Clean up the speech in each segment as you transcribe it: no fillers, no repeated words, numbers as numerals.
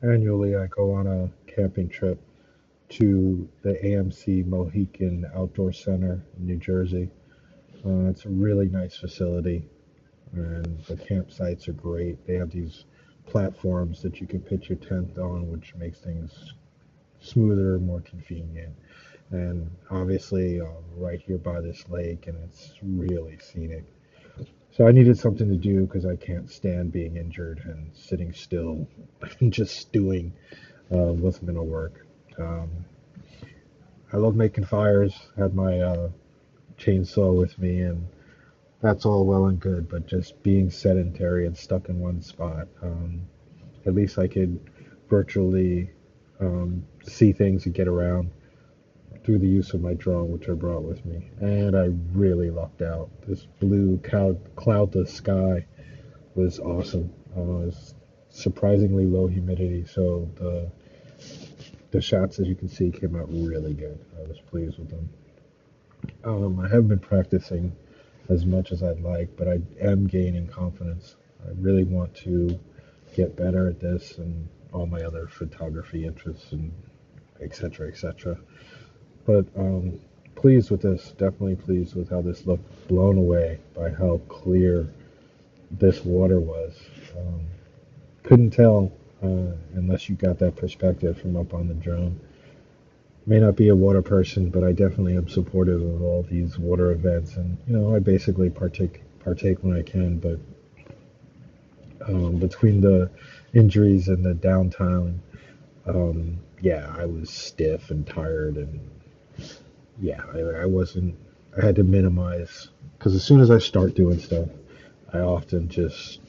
Annually, I go on a camping trip to the AMC Mohican Outdoor Center in New Jersey. It's a really nice facility, and the campsites are great. They have these platforms that you can pitch your tent on, which makes things smoother, more convenient. And obviously, right here by this lake, and it's really scenic. So I needed something to do because I can't stand being injured and sitting still and just stewing wasn't going to work. Um, I love making fires. Had my chainsaw with me, and that's all well and good. But just being sedentary and stuck in one spot, at least I could virtually see things and get around through the use of my drone, which I brought with me. And I really lucked out. This blue cloudless sky was awesome. It was surprisingly low humidity, so the shots, as you can see, came out really good. I was pleased with them. I haven't been practicing as much as I'd like, but I am gaining confidence. I really want to get better at this and all my other photography interests and et cetera, et cetera. But pleased with this, definitely pleased with how this looked, blown away by how clear this water was. Um, couldn't tell unless you got that perspective from up on the drone. May not be a water person, but I definitely am supportive of all these water events, and I basically partake when I can. But between the injuries and the downtime, yeah, I was stiff and tired, and yeah, I wasn't. I had to minimize because as soon as I start doing stuff, I often just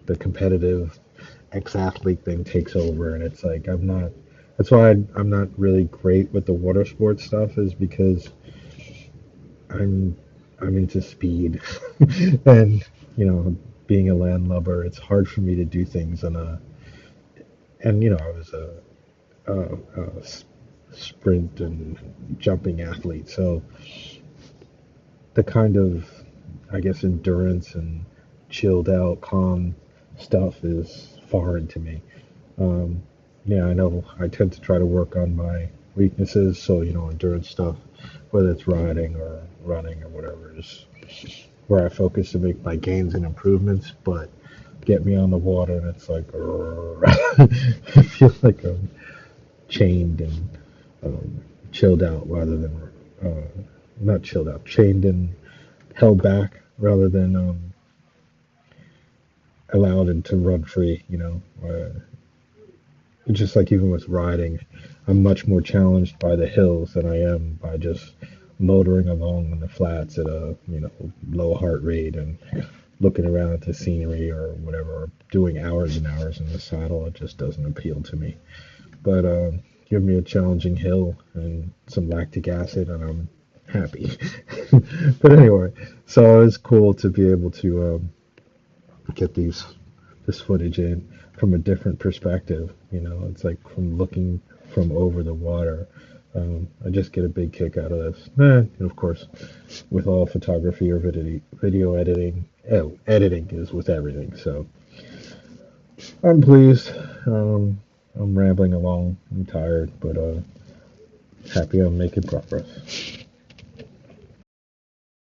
the competitive ex-athlete thing takes over, and it's like I'm not. That's why I'm not really great with the water sports stuff, is because I'm I'm into speed, and being a landlubber, it's hard for me to do things on a. And I was a sprint and jumping athlete, so the kind of, I guess, endurance and chilled out, calm stuff is foreign to me. Um, yeah, I know I tend to try to work on my weaknesses, so endurance stuff, whether it's riding or running or whatever, is where I focus to make my gains and improvements. But get me on the water, and it's like I feel like I'm chained and chilled out rather than not chilled out, chained and held back rather than allowed and to run free. Just like even with riding, I'm much more challenged by the hills than I am by just motoring along on the flats at a low heart rate and looking around at the scenery or whatever. Doing hours and hours in the saddle, it just doesn't appeal to me. But give me a challenging hill and some lactic acid, and I'm happy. But anyway, so it's cool to be able to get this footage in from a different perspective. It's like from looking from over the water. I just get a big kick out of this. And of course, with all photography or video editing, editing is with everything. So I'm pleased. I'm rambling along. I'm tired, but happy I'm making progress.